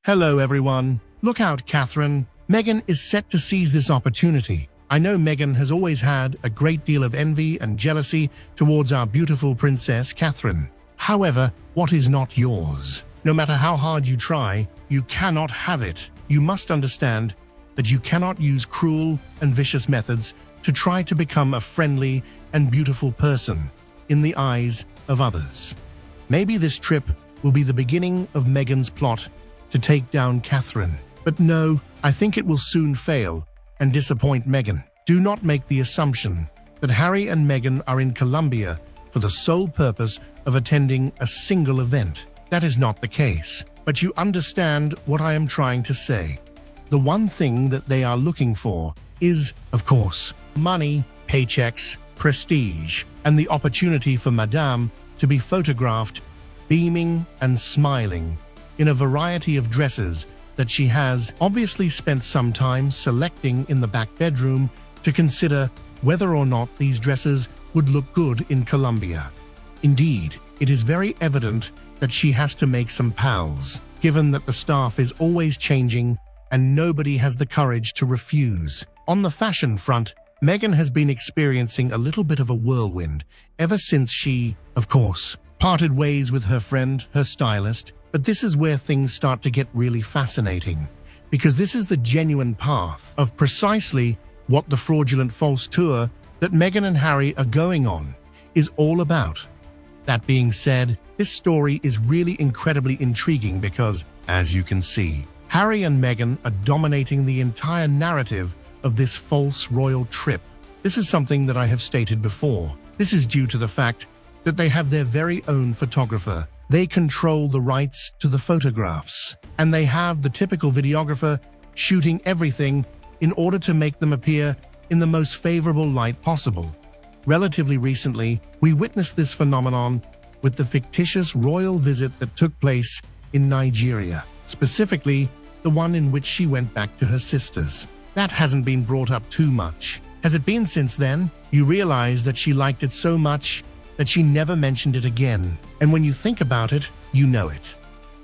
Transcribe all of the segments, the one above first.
Hello everyone. Look out, Catherine. Meghan is set to seize this opportunity. I know Meghan has always had a great deal of envy and jealousy towards our beautiful Princess Catherine. However, what is not yours? No matter how hard you try, you cannot have it. You must understand that you cannot use cruel and vicious methods to try to become a friendly and beautiful person in the eyes of others. Maybe this trip will be the beginning of Meghan's plot to take down Catherine. But no, I think it will soon fail and disappoint Meghan. Do not make the assumption that Harry and Meghan are in Colombia for the sole purpose of attending a single event. That is not the case. But you understand what I am trying to say. The one thing that they are looking for is, of course, money, paychecks, prestige, and the opportunity for Madame to be photographed beaming and smiling in a variety of dresses that she has obviously spent some time selecting in the back bedroom to consider whether or not these dresses would look good in Colombia. Indeed, it is very evident that she has to make some pals, given that the staff is always changing and nobody has the courage to refuse. On the fashion front, Meghan has been experiencing a little bit of a whirlwind ever since she, of course, parted ways with her friend, her stylist. But this is where things start to get really fascinating, because this is the genuine path of precisely what the fraudulent false tour that Meghan and Harry are going on is all about. That being said, this story is really incredibly intriguing because, as you can see, Harry and Meghan are dominating the entire narrative of this false royal trip. This is something that I have stated before. This is due to the fact that they have their very own photographer. They control the rights to the photographs, and they have the typical videographer shooting everything in order to make them appear in the most favorable light possible. Relatively recently, we witnessed this phenomenon with the fictitious royal visit that took place in Nigeria, specifically the one in which she went back to her sisters. That hasn't been brought up too much. Has it been since then? You realize that she liked it so much that she never mentioned it again. And when you think about it, you know it.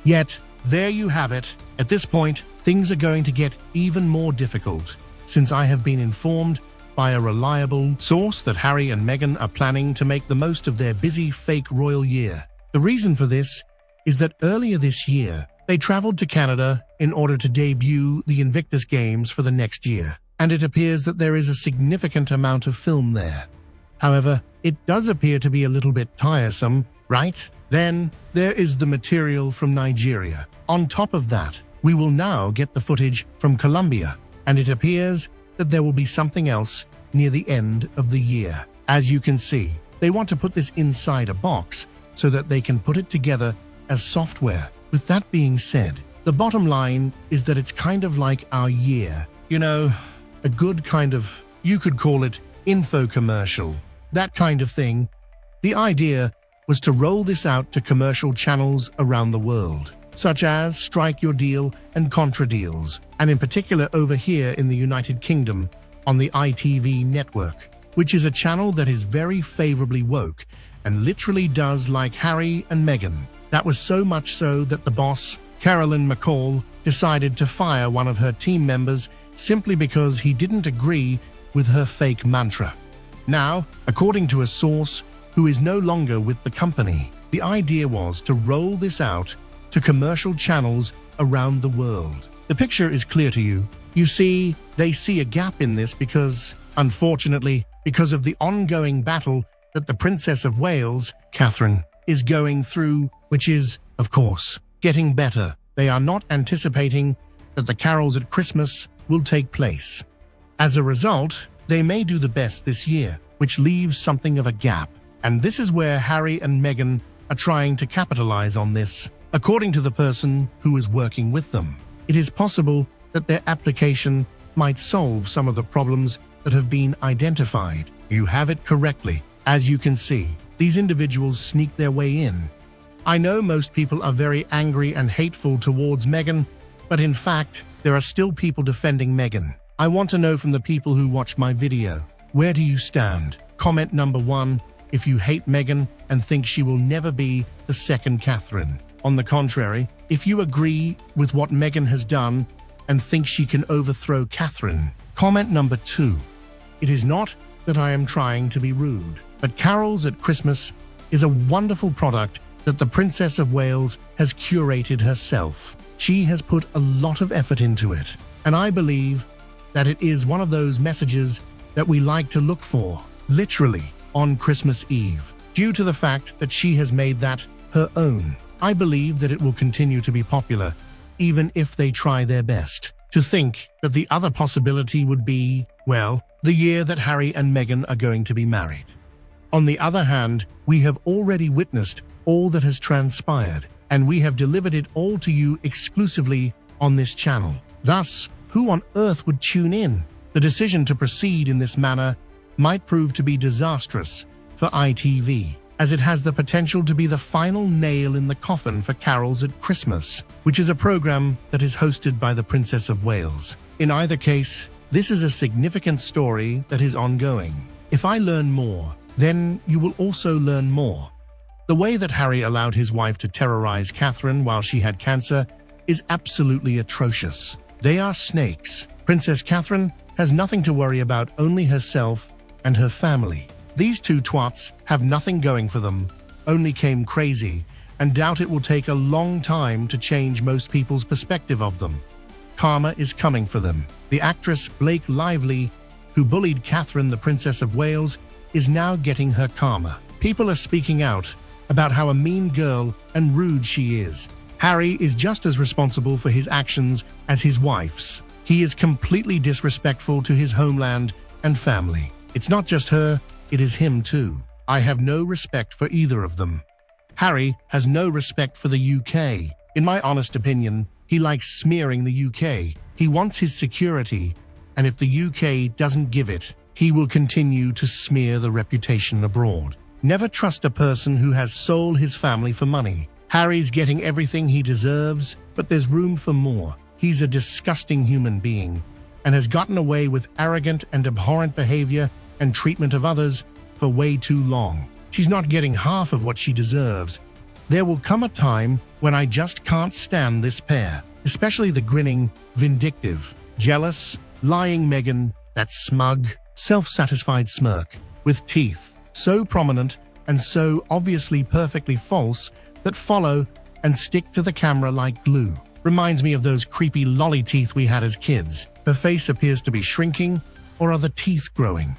Yet, there you have it. At this point, things are going to get even more difficult, since I have been informed by a reliable source that Harry and Meghan are planning to make the most of their busy fake royal year. The reason for this is that earlier this year, they traveled to Canada in order to debut the Invictus Games for the next year, and it appears that there is a significant amount of film there. However, it does appear to be a little bit tiresome, right? Then, there is the material from Nigeria. On top of that, we will now get the footage from Colombia, and it appears that there will be something else near the end of the year. As you can see, they want to put this inside a box so that they can put it together as software. With that being said, the bottom line is that it's kind of like our year. You know, a good kind of, you could call it, info commercial. That kind of thing. The idea was to roll this out to commercial channels around the world, such as Strike Your Deal and Contra Deals, and in particular over here in the United Kingdom on the ITV network, which is a channel that is very favorably woke and literally does like Harry and Meghan. That was so much so that the boss, Carolyn McCall, decided to fire one of her team members simply because he didn't agree with her fake mantra. Now, according to a source who is no longer with the company, the idea was to roll this out to commercial channels around the world. The picture is clear to you. You see, they see a gap in this because, unfortunately, because of the ongoing battle that the Princess of Wales, Catherine, is going through, which is, of course, getting better. They are not anticipating that the carols at Christmas will take place. As a result, they may do the best this year, which leaves something of a gap. And this is where Harry and Meghan are trying to capitalize on this. According to the person who is working with them, it is possible that their application might solve some of the problems that have been identified. You have it correctly. As you can see, these individuals sneak their way in. I know most people are very angry and hateful towards Meghan, but in fact, there are still people defending Meghan. I want to know from the people who watch my video, where do you stand? Comment number 1 if you hate Meghan and think she will never be the second Catherine. On the contrary, if you agree with what Meghan has done and think she can overthrow Catherine. Comment number 2. It is not that I am trying to be rude, but Carols at Christmas is a wonderful product that the Princess of Wales has curated herself. She has put a lot of effort into it, and I believe that it is one of those messages that we like to look for, literally, on Christmas Eve. Due to the fact that she has made that her own, I believe that it will continue to be popular, even if they try their best. To think that the other possibility would be, well, the year that Harry and Meghan are going to be married. On the other hand, we have already witnessed all that has transpired, and we have delivered it all to you exclusively on this channel. Thus, who on earth would tune in? The decision to proceed in this manner might prove to be disastrous for ITV, as it has the potential to be the final nail in the coffin for Carols at Christmas, which is a program that is hosted by the Princess of Wales. In either case, this is a significant story that is ongoing. If I learn more, then you will also learn more. The way that Harry allowed his wife to terrorize Catherine while she had cancer is absolutely atrocious. They are snakes. Princess Catherine has nothing to worry about, only herself and her family. These two twats have nothing going for them, only came crazy, and doubt it will take a long time to change most people's perspective of them. Karma is coming for them. The actress Blake Lively, who bullied Catherine, the Princess of Wales, is now getting her karma. People are speaking out about how a mean girl and rude she is. Harry is just as responsible for his actions as his wife's. He is completely disrespectful to his homeland and family. It's not just her, it is him too. I have no respect for either of them. Harry has no respect for the UK. In my honest opinion, he likes smearing the UK. He wants his security, and if the UK doesn't give it, he will continue to smear the reputation abroad. Never trust a person who has sold his family for money. Harry's getting everything he deserves, but there's room for more. He's a disgusting human being and has gotten away with arrogant and abhorrent behavior and treatment of others for way too long. She's not getting half of what she deserves. There will come a time when I just can't stand this pair, especially the grinning, vindictive, jealous, lying Meghan, that smug, self-satisfied smirk, with teeth so prominent and so obviously perfectly false that follow and stick to the camera like glue. Reminds me of those creepy lolly teeth we had as kids. Her face appears to be shrinking, or are the teeth growing?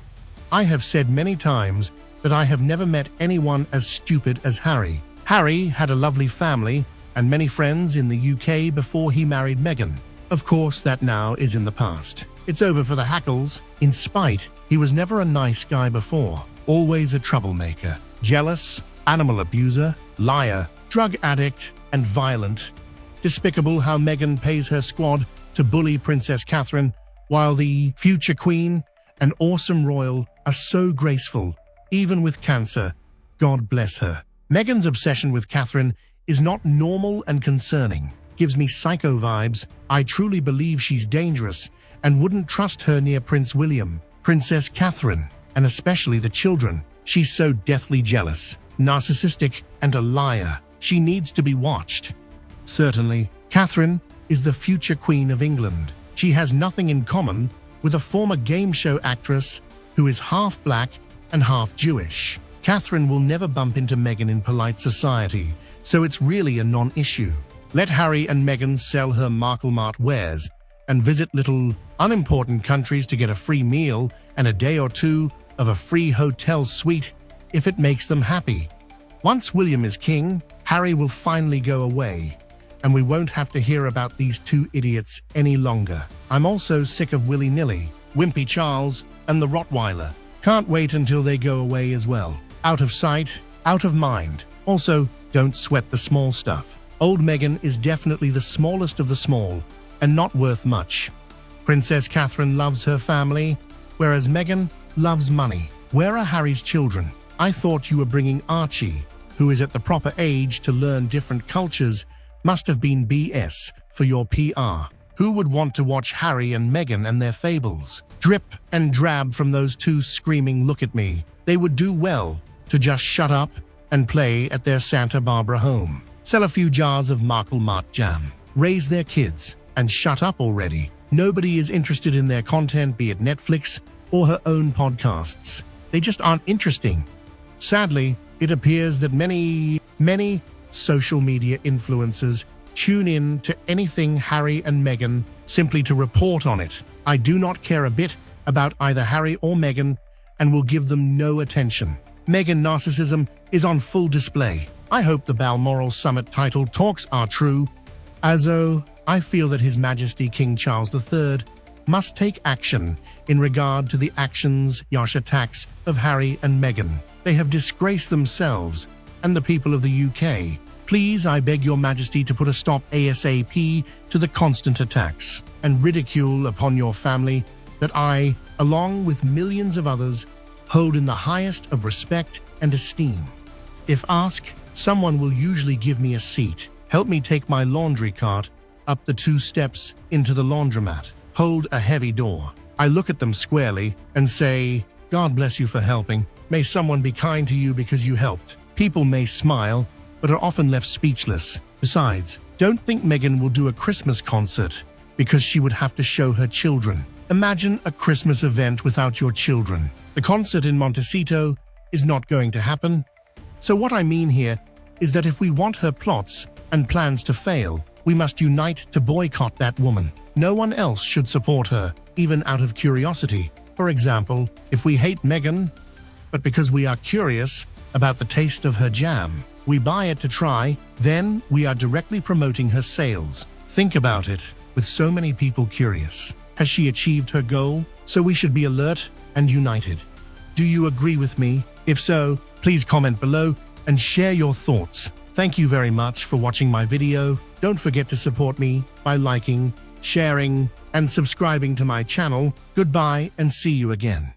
I have said many times that I have never met anyone as stupid as Harry. Harry had a lovely family and many friends in the UK before he married Meghan. Of course, that now is in the past. It's over for the hackles. In spite, he was never a nice guy before. Always a troublemaker, jealous, animal abuser, liar, drug addict, and violent. Despicable how Meghan pays her squad to bully Princess Catherine, while the future queen and awesome royal are so graceful, even with cancer. God bless her. Meghan's obsession with Catherine is not normal and concerning. Gives me psycho vibes. I truly believe she's dangerous and wouldn't trust her near Prince William, Princess Catherine, and especially the children. She's so deathly jealous, narcissistic, and a liar. She needs to be watched. Certainly, Catherine is the future Queen of England. She has nothing in common with a former game show actress who is half black and half Jewish. Catherine will never bump into Meghan in polite society, so it's really a non-issue. Let Harry and Meghan sell her Marklemart wares and visit little, unimportant countries to get a free meal and a day or two of a free hotel suite if it makes them happy. Once William is king, Harry will finally go away, and we won't have to hear about these two idiots any longer. I'm also sick of willy-nilly, wimpy Charles, and the Rottweiler. Can't wait until they go away as well. Out of sight, out of mind. Also, don't sweat the small stuff. Old Meghan is definitely the smallest of the small, and not worth much. Princess Catherine loves her family, whereas Meghan loves money. Where are Harry's children? I thought you were bringing Archie, who is at the proper age to learn different cultures. Must have been BS for your PR. Who would want to watch Harry and Meghan and their fables? Drip and drab from those two screaming "look at me." They would do well to just shut up and play at their Santa Barbara home. Sell a few jars of Markle Mart jam. Raise their kids. And shut up already. Nobody is interested in their content, be it Netflix or her own podcasts. They just aren't interesting. Sadly, it appears that many social media influencers tune in to anything Harry and Meghan simply to report on it. I do not care a bit about either Harry or Meghan and will give them no attention. Meghan narcissism is on full display. I hope the Balmoral Summit title talks are true. I feel that His Majesty King Charles III must take action in regard to the attacks of Harry and Meghan. They have disgraced themselves and the people of the UK. Please, I beg your Majesty to put a stop ASAP to the constant attacks and ridicule upon your family that I, along with millions of others, hold in the highest of respect and esteem. If asked, someone will usually give me a seat, help me take my laundry cart up the 2 steps into the laundromat, hold a heavy door. I look at them squarely and say, God bless you for helping. May someone be kind to you because you helped. People may smile, but are often left speechless. Besides, don't think Meghan will do a Christmas concert because she would have to show her children. Imagine a Christmas event without your children. The concert in Montecito is not going to happen. So what I mean here is that if we want her plots and plans to fail, we must unite to boycott that woman. No one else should support her, even out of curiosity. For example, if we hate Meghan, but because we are curious about the taste of her jam, we buy it to try, then we are directly promoting her sales. Think about it, with so many people curious. Has she achieved her goal? So we should be alert and united. Do you agree with me? If so, please comment below and share your thoughts. Thank you very much for watching my video. Don't forget to support me by liking, sharing, and subscribing to my channel. Goodbye and see you again.